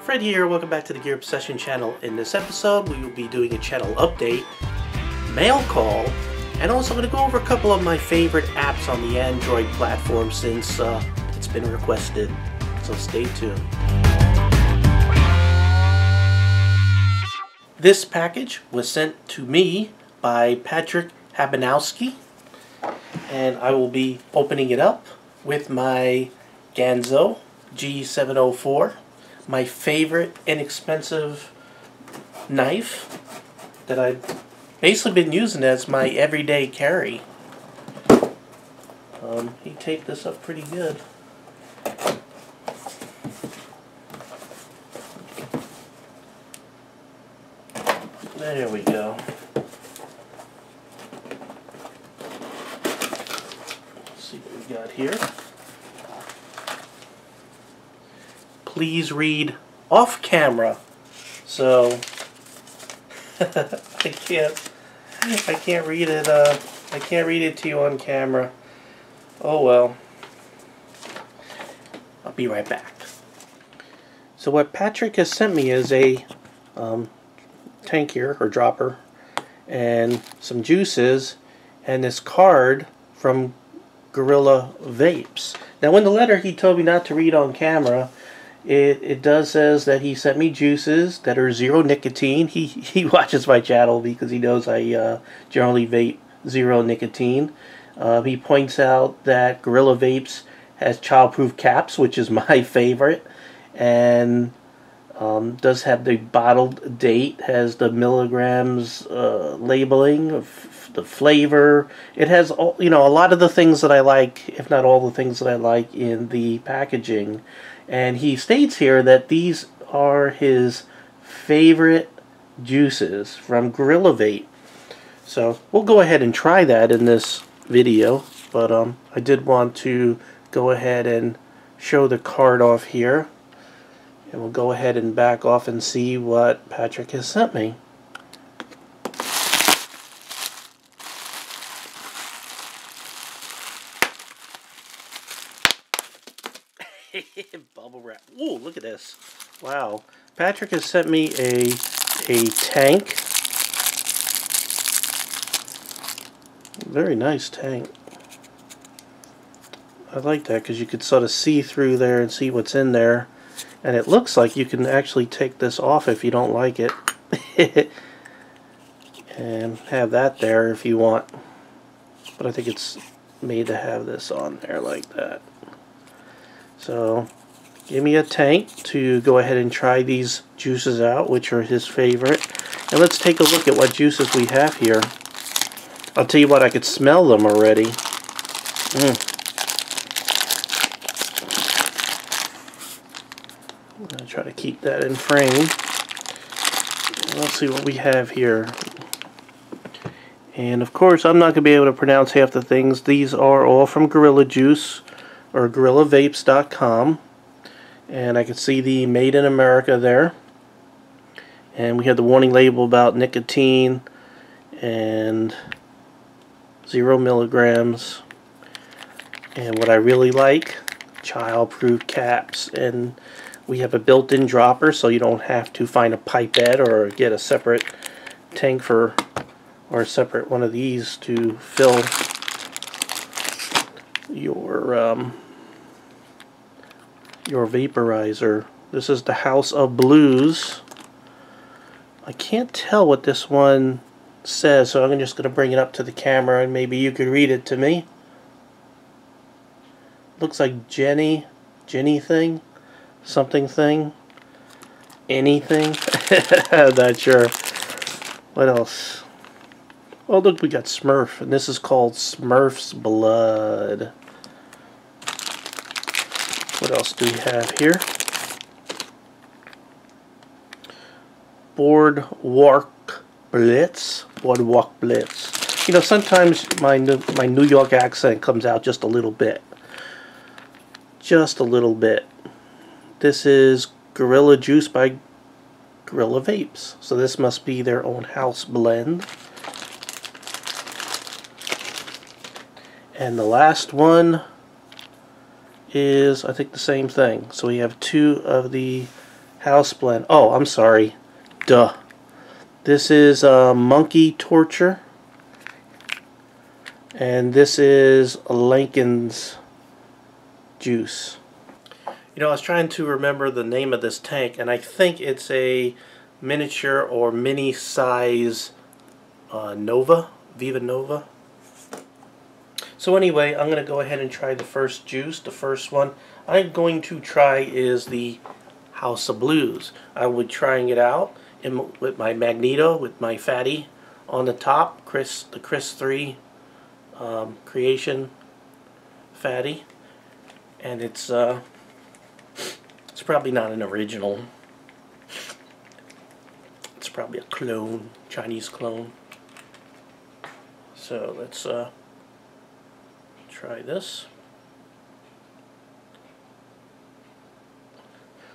Fred here, welcome back to the Gear Obsession channel. In this episode, we will be doing a channel update, mail call, and also going to go over a couple of my favorite apps on the Android platform since it's been requested. So stay tuned. This package was sent to me by Patrick Habanowski, and I will be opening it up with my Ganzo G704. My favorite inexpensive knife that I've basically been using as my everyday carry. He taped this up pretty good. There we go. Let's see what we got here. Please read off camera. So I can't read it. I can't read it to you on camera. Oh well. I'll be right back. So what Patrick has sent me is a tank here, or dropper, and some juices, and this card from Gorilla Vapes. Now in the letter he told me not to read on camera. It does says that he sent me juices that are zero nicotine. He watches my channel because he knows I generally vape zero nicotine. He points out that Gorilla Vapes has childproof caps, which is my favorite, and does have the bottled date, has the milligrams labeling of the flavor. It has all, a lot of the things that I like, if not all the things that I like in the packaging. And he states here that these are his favorite juices from Gorilla Vape. So we'll go ahead and try that in this video. But I did want to go ahead and show the card off here. And we'll go ahead and back off and see what Patrick has sent me. Bubble wrap. Ooh, look at this. Wow. Patrick has sent me a tank. Very nice tank. I like that because you could sort of see through there and see what's in there. And it looks like you can actually take this off if you don't like it. And have that there if you want. But I think it's made to have this on there like that. So, give me a tank to go ahead and try these juices out, which are his favorite. And let's take a look at what juices we have here. I'll tell you what, I could smell them already. I'm going to try to keep that in frame. Let's see what we have here. And of course, I'm not going to be able to pronounce half the things. These are all from Gorilla Juice, or GorillaVapes.com, and I can see the Made in America there, and we have the warning label about nicotine and 0 milligrams, and what I really like, child-proof caps, and we have a built-in dropper so you don't have to find a pipette or get a separate tank for, or a separate one of these to fill your vaporizer. This is the House of Blues. I can't tell what this one says, so I'm just going to bring it up to the camera and maybe you could read it to me. Looks like Jenny thing, something thing, anything. I'm not sure. What else? Oh look, we got Smurf, and this is called Smurf's Blood. What else do we have here? Boardwalk Blitz. Boardwalk Blitz. Sometimes my New York accent comes out just a little bit. Just a little bit. This is Gorilla Juice by Gorilla Vapes. So this must be their own house blend. And the last one is, I think, the same thing. So we have two of the House blend. Oh, I'm sorry. Duh. This is Monkey Torture. And this is Lincoln's juice. You know, I was trying to remember the name of this tank, and I think it's a miniature or mini size Nova, Viva Nova. So anyway, I'm going to go ahead and try the first juice. The first one I'm going to try is the House of Blues. I would trying it out with my Magneto, with my fatty on the top, the Chris 3 Creation fatty, and it's probably not an original. It's probably a clone, Chinese clone. So let's try this.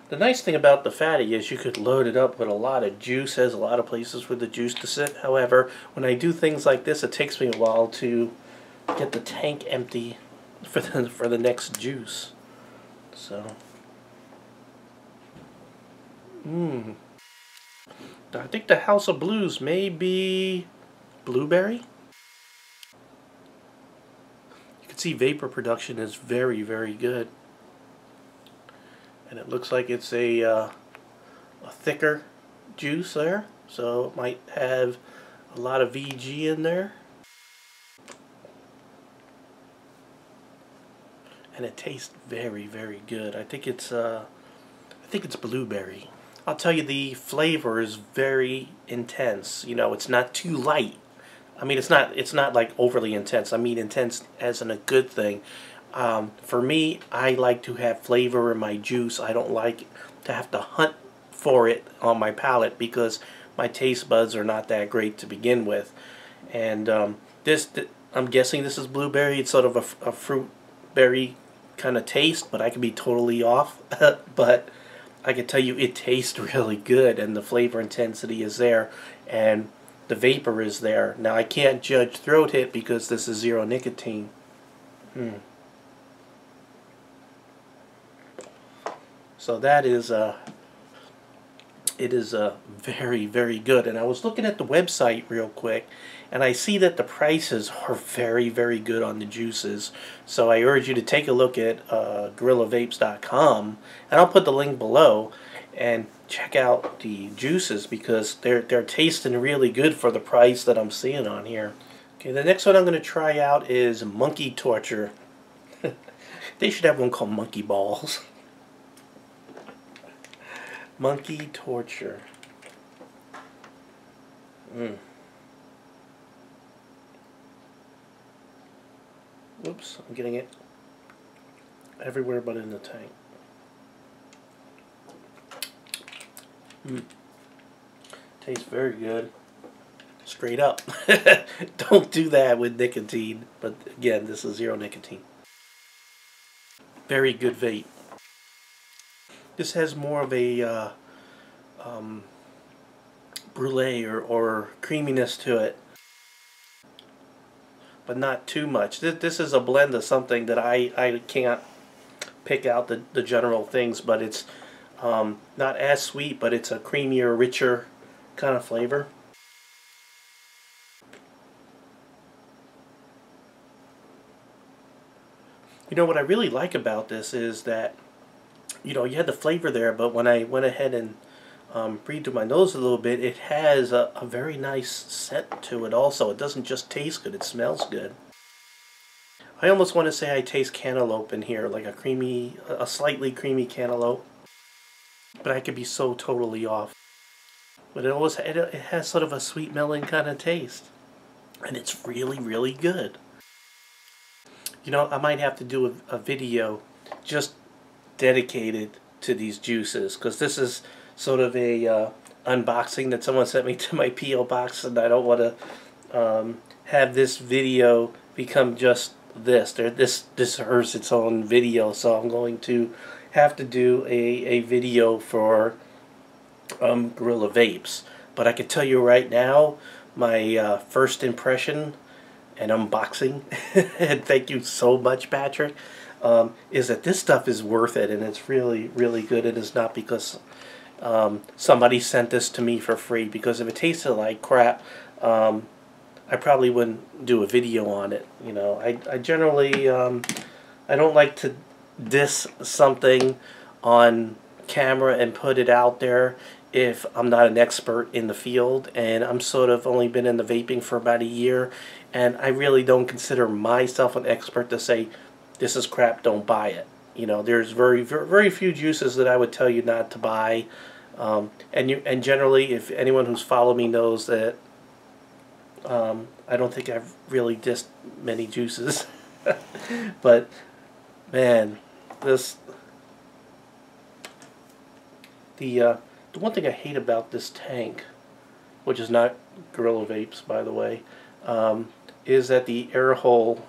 The nice thing about the fatty is you could load it up with a lot of juice. There's a lot of places for the juice to sit. However, when I do things like this, it takes me a while to get the tank empty for the next juice. So, I think the House of Blues may be blueberry. You can see vapor production is very, very good. And it looks like it's a thicker juice there, so it might have a lot of VG in there. And it tastes very, very good. I think it's blueberry. I'll tell you, the flavor is very intense. You know, it's not too light. I mean, it's not like overly intense. I mean intense as in a good thing. For me, I like to have flavor in my juice. I don't like to have to hunt for it on my palate because my taste buds are not that great to begin with. And I'm guessing this is blueberry. It's sort of a fruit berry kind of taste, but I could be totally off. But I can tell you it tastes really good, and the flavor intensity is there, and the vapor is there. Now I can't judge throat hit because this is zero nicotine. So that is it is very, very good. And I was looking at the website real quick, and I see that the prices are very, very good on the juices. So I urge you to take a look at GorillaVapes.com, and I'll put the link below, and check out the juices because they're tasting really good for the price that I'm seeing on here. Okay, the next one I'm going to try out is Monkey Torture. They should have one called Monkey Balls. Monkey Torture. Whoops, I'm getting it everywhere but in the tank. Tastes very good. Straight up. Don't do that with nicotine. But again, this is zero nicotine. Very good vape. This has more of a brulee or creaminess to it, but not too much. This is a blend of something that I can't pick out the general things, but it's not as sweet, but it's a creamier, richer kind of flavor. You know what I really like about this is that, you know, you had the flavor there, but when I went ahead and breathed through my nose a little bit, it has a very nice scent to it also. It doesn't just taste good, it smells good. I almost want to say I taste cantaloupe in here, like a slightly creamy cantaloupe. But I could be so totally off. But it has sort of a sweet melon kind of taste. And it's really, really good. You know, I might have to do a video just dedicated to these juices, because this is sort of a unboxing that someone sent me to my P.O. box, and I don't want to have this video become just this. This deserves its own video, so I'm going to have to do a video for Gorilla Vapes. But I can tell you right now, my first impression and unboxing, and thank you so much, Patrick, is that this stuff is worth it, and it's really, really good. It is not because somebody sent this to me for free, because if it tasted like crap, I probably wouldn't do a video on it. You know, I generally I don't like to diss something on camera and put it out there if I'm not an expert in the field, and I'm sort of only been in the vaping for about a year, and I really don't consider myself an expert to say this is crap, don't buy it. You know, there's very few juices that I would tell you not to buy, and generally, if anyone who's followed me knows that I don't think I've really dissed many juices. But man, the one thing I hate about this tank, which is not Gorilla Vapes, by the way, is that the air hole,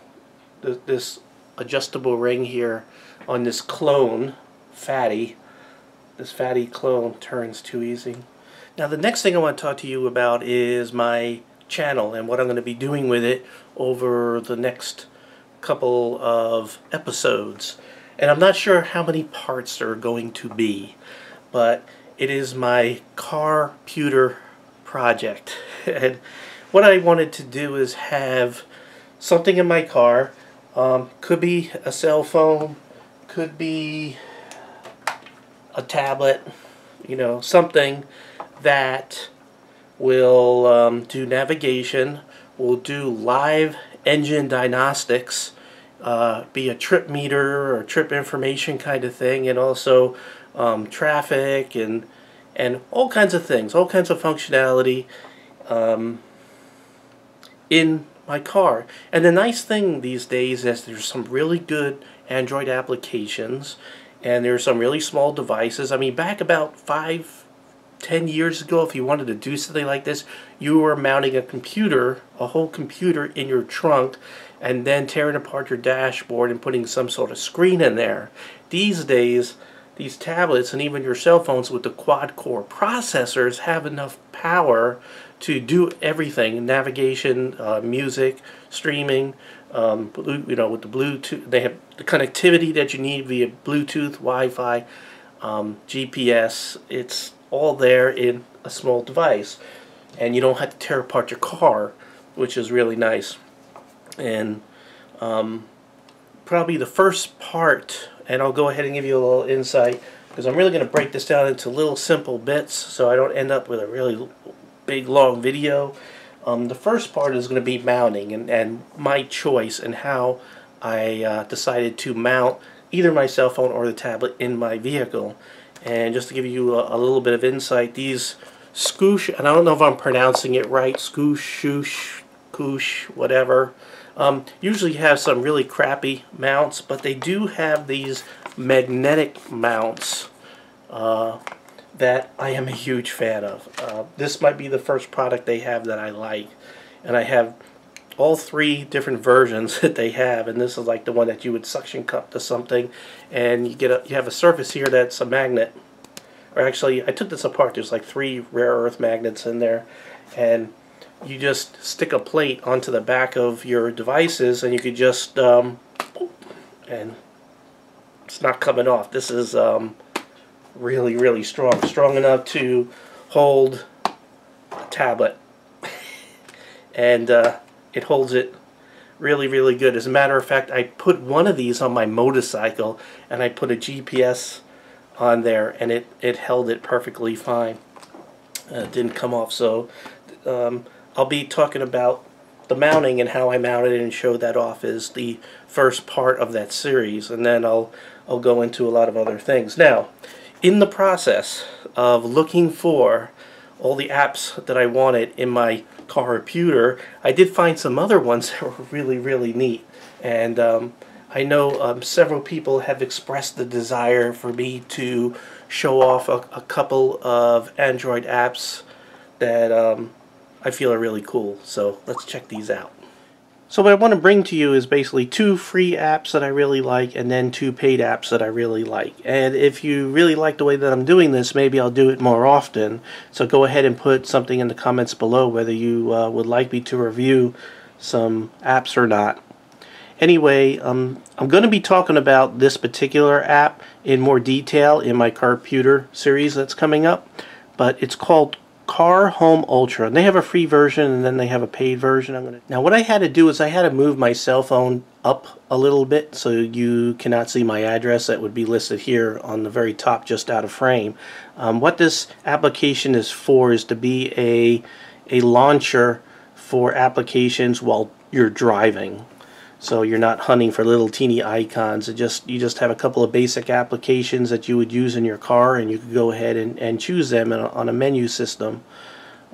this adjustable ring here on this clone, this fatty clone turns too easy. Now the next thing I want to talk to you about is my channel and what I'm going to be doing with it over the next couple of episodes. And I'm not sure how many parts there are going to be, but it is my car pewter project. And what I wanted to do is have something in my car, could be a cell phone, could be a tablet, you know, something that will do navigation, will do live engine diagnostics, be a trip meter or trip information kind of thing, and also traffic and all kinds of things, all kinds of functionality in my car. And the nice thing these days is there's some really good Android applications, and there's some really small devices. I mean, back about 5-10 years ago, if you wanted to do something like this, you were mounting a computer, a whole computer in your trunk, and then tearing apart your dashboard and putting some sort of screen in there. These days, these tablets and even your cell phones with the quad-core processors have enough power to do everything: navigation, music, streaming, you know, with the Bluetooth. They have the connectivity that you need via Bluetooth, Wi-Fi, GPS. It's all there in a small device, and you don't have to tear apart your car, which is really nice. And probably the first part, and I'll go ahead and give you a little insight, because I'm really going to break this down into little simple bits so I don't end up with a really big long video. The first part is going to be mounting and my choice and how I decided to mount either my cell phone or the tablet in my vehicle. And just to give you a little bit of insight, these Scoosh, and I don't know if I'm pronouncing it right, Scoosh, Shoosh, Koosh, whatever, usually have some really crappy mounts, but they do have these magnetic mounts that I am a huge fan of. This might be the first product they have that I like, and I have all 3 different versions that they have, and this is like the one that you would suction cup to something, and you have a surface here that's a magnet. Or actually, I took this apart. There's like 3 rare earth magnets in there, and you just stick a plate onto the back of your devices, and you could just and it's not coming off. This is really strong enough to hold a tablet, and it holds it really good. As a matter of fact, I put one of these on my motorcycle, and I put a GPS on there, and it held it perfectly fine. It didn't come off. So I'll be talking about the mounting and how I mounted it and show that off as the first part of that series, and then I'll go into a lot of other things. Now, in the process of looking for all the apps that I wanted in my car computer, I did find some other ones that were really neat, and I know several people have expressed the desire for me to show off a couple of Android apps that I feel are really cool. So let's check these out. So what I want to bring to you is basically 2 free apps that I really like, and then 2 paid apps that I really like. And if you really like the way that I'm doing this, maybe I'll do it more often. So go ahead and put something in the comments below whether you would like me to review some apps or not. anyway, I'm going to be talking about this particular app in more detail in my Carputer series that's coming up, but it's called Car Home Ultra. And they have a free version and then they have a paid version. Now what I had to do is I had to move my cell phone up a little bit so you cannot see my address that would be listed here on the very top just out of frame. What this application is for is to be a launcher for applications while you're driving. So you're not hunting for little teeny icons. You just have a couple of basic applications that you would use in your car, and you could go ahead and choose them on a menu system.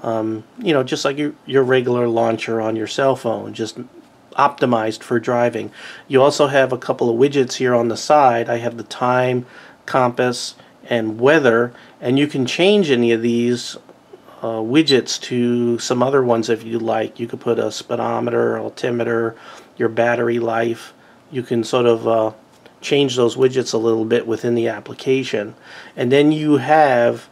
You know, just like your regular launcher on your cell phone, just optimized for driving. You also have a couple of widgets here on the side. I have the time, compass, and weather, and you can change any of these widgets to some other ones if you like. You could put a speedometer, altimeter, your battery life. You can sort of change those widgets a little bit within the application. And then you have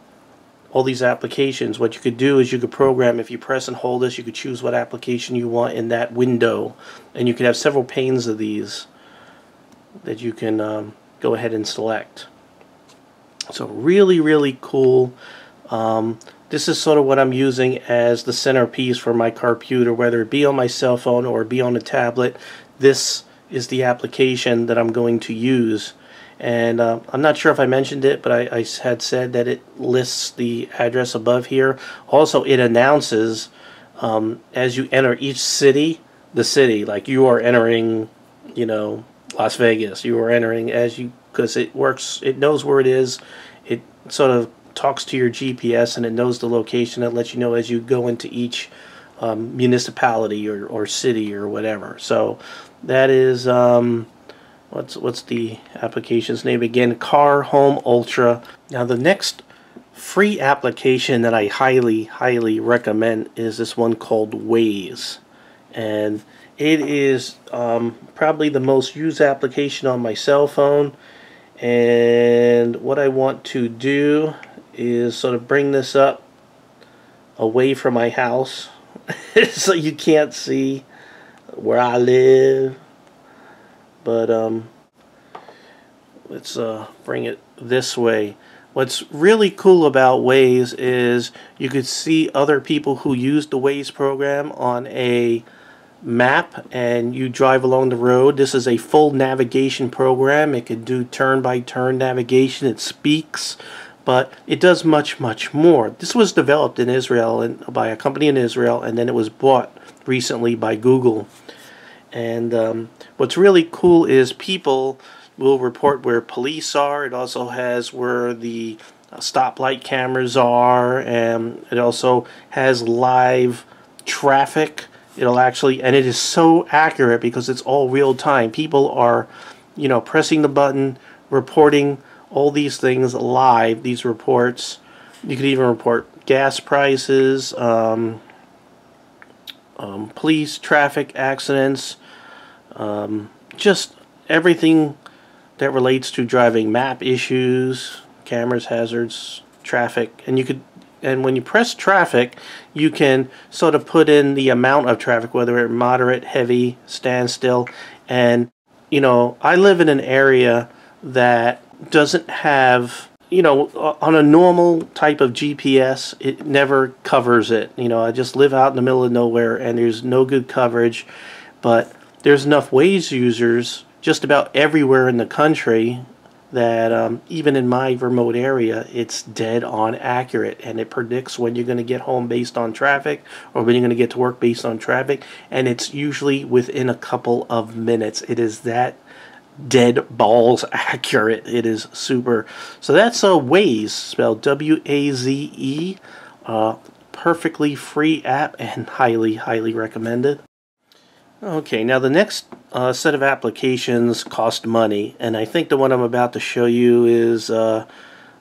all these applications. What you could do is you could program, if you press and hold this, you could choose what application you want in that window. And you could have several panes of these that you can go ahead and select. So really, really cool. This is sort of what I'm using as the centerpiece for my Carputer, whether it be on my cell phone or be on a tablet. This is the application that I'm going to use. And I'm not sure if I mentioned it, but I had said that it lists the address above here. Also, it announces as you enter each city, the city, like you are entering, you know, Las Vegas. You are entering as you, because it works, it knows where it is. It sort of talks to your GPS and it knows the location. It lets you know as you go into each municipality or city or whatever. So that is what's the application's name again? Car Home Ultra. Now the next free application that I highly recommend is this one called Waze, and it is probably the most used application on my cell phone. And what I want to do is sort of bring this up away from my house so you can't see where I live, but let's bring it this way. What's really cool about Waze is you could see other people who use the Waze program on a map, and you drive along the road. This is a full navigation program. It can do turn-by-turn navigation. It speaks, but it does much more. This was developed in Israel and by a company in Israel, and then it was bought recently by Google. And what's really cool is people will report where police are. It also has where the stoplight cameras are, and it also has live traffic. It'll actually, and it is so accurate because it's all real time. People are, you know, pressing the button, reporting all these things live, these reports. You could even report gas prices, police, traffic accidents, just everything that relates to driving, map issues, cameras, hazards, traffic. And you could, and when you press traffic, you can sort of put in the amount of traffic, whether it's moderate, heavy, standstill. And, you know, I live in an area that doesn't have, you know, on a normal type of GPS, it never covers it. You know, I just live out in the middle of nowhere and there's no good coverage, but there's enough Waze users just about everywhere in the country that even in my remote area, it's dead on accurate, and it predicts when you're going to get home based on traffic or when you're going to get to work based on traffic, and it's usually within a couple of minutes. It is that dead balls accurate. It is super. So that's a Waze, spelled W-A-Z-E. Perfectly free app and highly recommended. Okay, now the next set of applications cost money, and I think the one I'm about to show you is I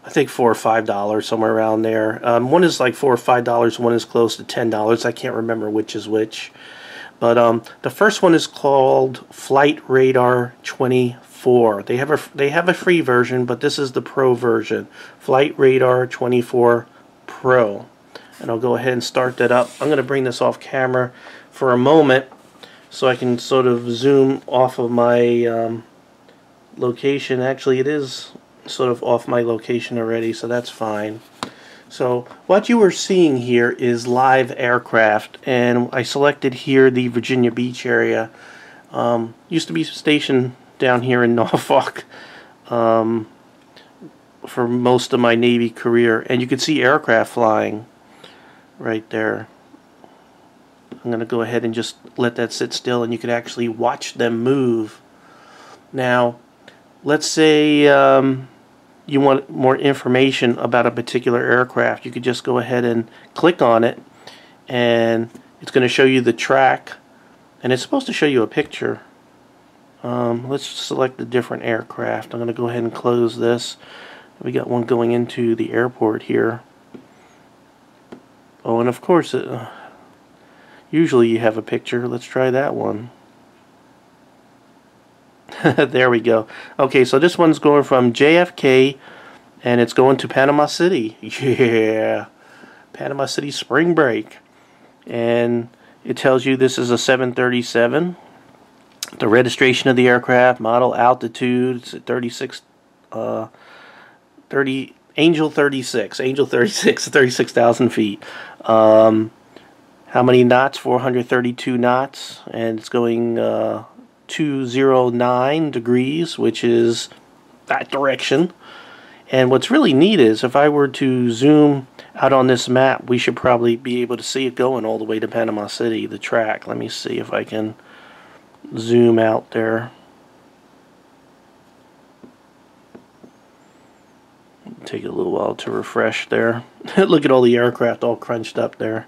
think $4 or $5, somewhere around there. One is like $4 or $5, one is close to $10. I can't remember which is which. But the first one is called Flight Radar 24. They have a free version, but this is the Pro version, Flight Radar 24 Pro. And I'll go ahead and start that up. I'm going to bring this off camera for a moment so I can sort of zoom off of my location. Actually, it is sort of off my location already, so that's fine. So what you are seeing here is live aircraft, and I selected here the Virginia Beach area. Used to be stationed down here in Norfolk for most of my Navy career, and you can see aircraft flying right there. I'm going to go ahead and just let that sit still, and you can actually watch them move. Now, let's say you want more information about a particular aircraft. You could just go ahead and click on it, and it's going to show you the track, and it's supposed to show you a picture. Let's select a different aircraft. I'm going to go ahead and close this. We got one going into the airport here. Oh, and of course, usually you have a picture. Let's try that one. There we go. Okay, so this one's going from JFK, and it's going to Panama City. Yeah, Panama City spring break. And it tells you this is a 737. The registration of the aircraft, model, altitude, it's at 36,000 feet. How many knots? 432 knots, and it's going 209 degrees, which is that direction. And what's really neat is if I were to zoom out on this map, we should probably be able to see it going all the way to Panama City, the track. Let me see if I can zoom out there. Take a little while to refresh there. Look at all the aircraft all crunched up there.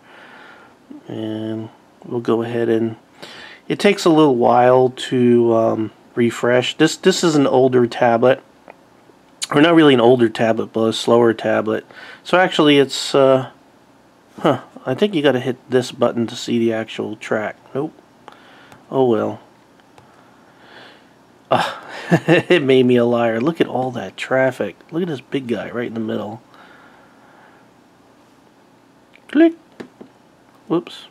And we'll go ahead and it takes a little while to refresh. This is an older tablet, or not really an older tablet, but a slower tablet. So actually, it's I think you got to hit this button to see the actual track. Nope. Oh well. It made me a liar. Look at all that traffic. Look at this big guy right in the middle. Click. Whoops.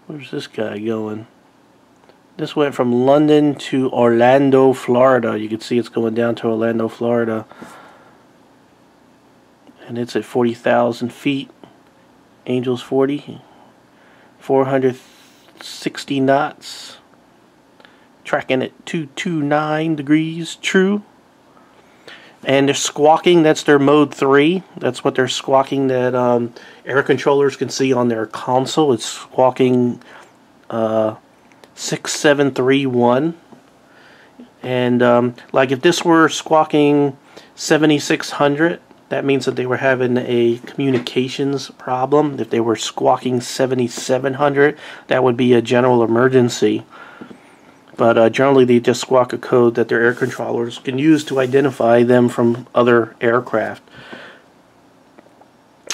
Where's this guy going? This went from London to Orlando, Florida. You can see it's going down to Orlando, Florida. And it's at 40,000 feet. Angels 40. 460 knots. Tracking at 229 degrees true. And they're squawking. That's their mode 3. That's what they're squawking that air controllers can see on their console. It's squawking 6731. And like if this were squawking 7600, that means that they were having a communications problem. If they were squawking 7700, that would be a general emergency. But generally they just squawk a code that their air controllers can use to identify them from other aircraft.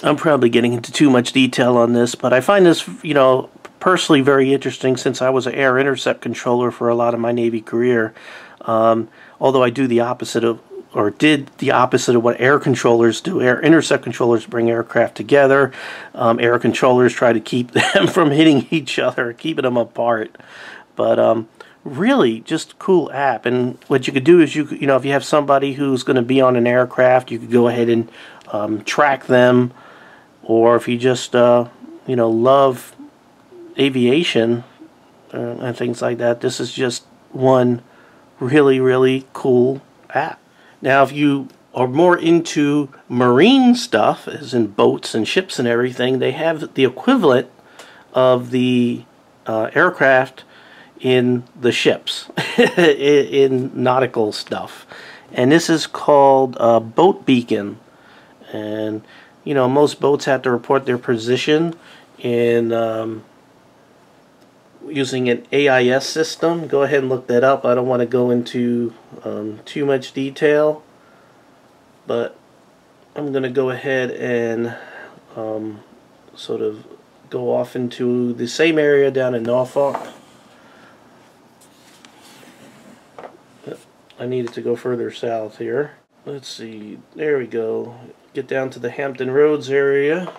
I'm probably getting into too much detail on this, but I find this, you know, personally very interesting since I was an air intercept controller for a lot of my Navy career. Although I do the opposite of, or did the opposite of what air controllers do. Air intercept controllers bring aircraft together. Air controllers try to keep them from hitting each other, keeping them apart. But really just cool app. And what you could do is you know, if you have somebody who's going to be on an aircraft, you could go ahead and track them. Or if you just you know, love aviation and things like that, this is just one really cool app. Now if you are more into marine stuff, as in boats and ships and everything, they have the equivalent of the aircraft in the ships, in nautical stuff. And this is called Boat Beacon. And you know, most boats have to report their position in using an AIS system. Go ahead and look that up. I don't want to go into too much detail, but I'm going to go ahead and sort of go off into the same area down in Norfolk. I needed to go further south here. Let's see, there we go. Get down to the Hampton Roads area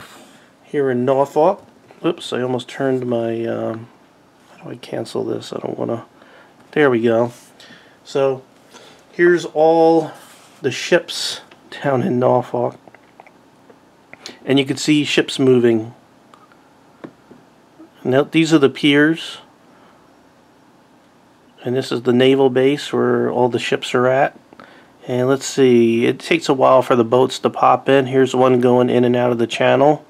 here in Norfolk. Oops, I almost turned my How do I cancel this? I don't want to. There we go. So here's all the ships down in Norfolk. And you can see ships moving. Now these are the piers. And this is the naval base where all the ships are at. And let's see, it takes a while for the boats to pop in. Here's one going in and out of the channel.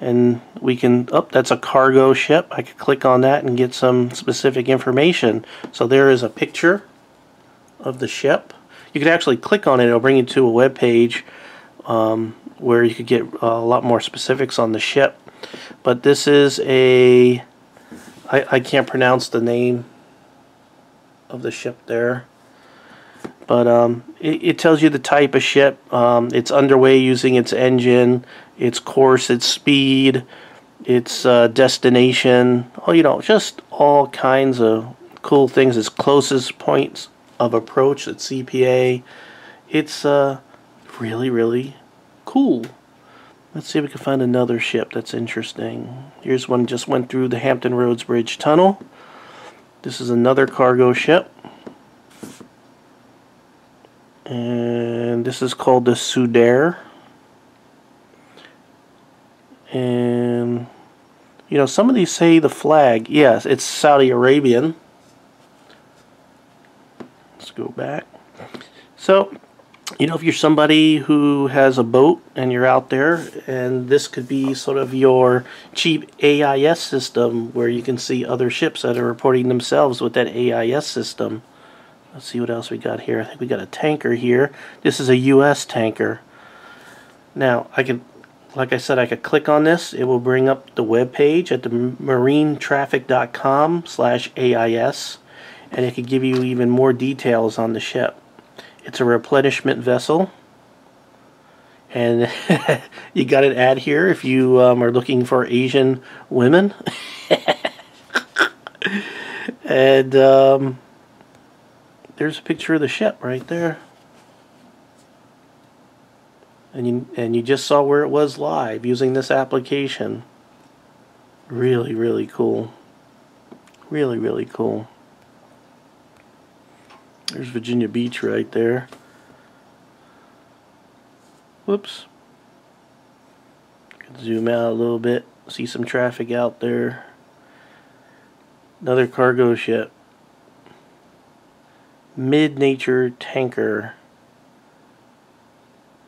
And we can, oh, that's a cargo ship. I could click on that and get some specific information. So there is a picture of the ship. You could actually click on it, it'll bring you to a web page where you could get a lot more specifics on the ship. But this is a, I can't pronounce the name of the ship there. But it tells you the type of ship, its underway using its engine, its course, its speed, its destination, oh, you know, just all kinds of cool things. Its closest points of approach, its CPA. It's really, really cool. Let's see if we can find another ship that's interesting. Here's one just went through the Hampton Roads Bridge Tunnel. This is another cargo ship. And this is called the Sudair. And you know, some of these say the flag. Yes, it's Saudi Arabian. Let's go back. So, you know, if you're somebody who has a boat and you're out there, and this could be sort of your cheap AIS system where you can see other ships that are reporting themselves with that AIS system. Let's see what else we got here. I think we got a tanker here. This is a US tanker. Now, I can, like I said, I could click on this. It will bring up the web page at the marinetraffic.com/AIS, and it could give you even more details on the ship. It's a replenishment vessel, and you got an ad here if you are looking for Asian women. And there's a picture of the ship right there, and you just saw where it was live using this application. Really, really cool. Really, really cool. There's Virginia Beach right there. Whoops. Could zoom out a little bit, see some traffic out there. Another cargo ship. Mid-nature tanker.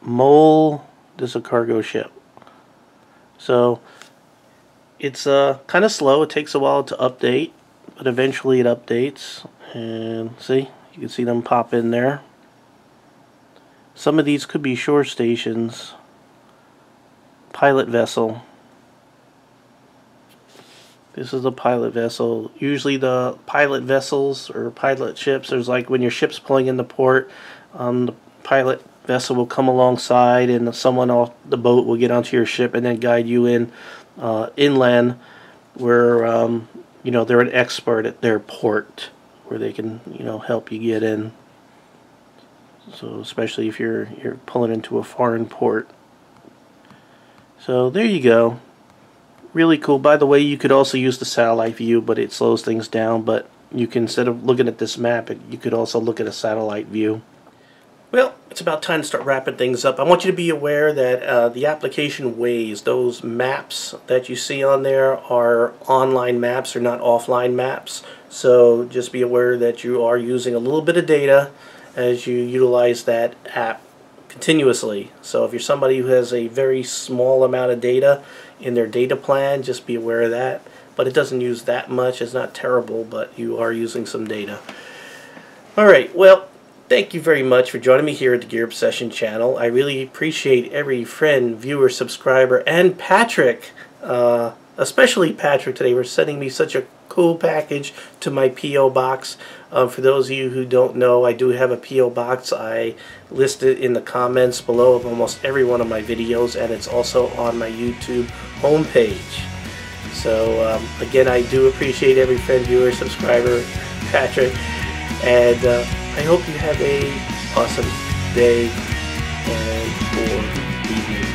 Mole. This is a cargo ship. So it's kind of slow. It takes a while to update, but eventually it updates. And see, you can see them pop in there. Some of these could be shore stations. Pilot vessel. This is a pilot vessel. Usually the pilot vessels or pilot ships, there's like when your ship's pulling into port, the pilot vessel will come alongside and someone off the boat will get onto your ship and then guide you in inland where you know, they're an expert at their port where they can, you know, help you get in. So especially if you're pulling into a foreign port. So there you go. Really cool. By the way, you could also use the satellite view, but it slows things down. But you can, instead of looking at this map, you could also look at a satellite view. Well, it's about time to start wrapping things up. I want you to be aware that the application Waze, those maps that you see on there are online maps, they're not offline maps. So just be aware that you are using a little bit of data as you utilize that app continuously. So if you're somebody who has a very small amount of data in their data plan, just be aware of that. But it doesn't use that much. It's not terrible, but you are using some data. Alright, well, thank you very much for joining me here at the Gear Obsession channel. I really appreciate every friend, viewer, subscriber, and Patrick, especially Patrick today, for sending me such a cool package to my P.O. box. For those of you who don't know, I do have a P.O. box. I list it in the comments below of almost every one of my videos, and it's also on my YouTube homepage. So again, I do appreciate every friend, viewer, subscriber, Patrick, and I hope you have a awesome day and or evening.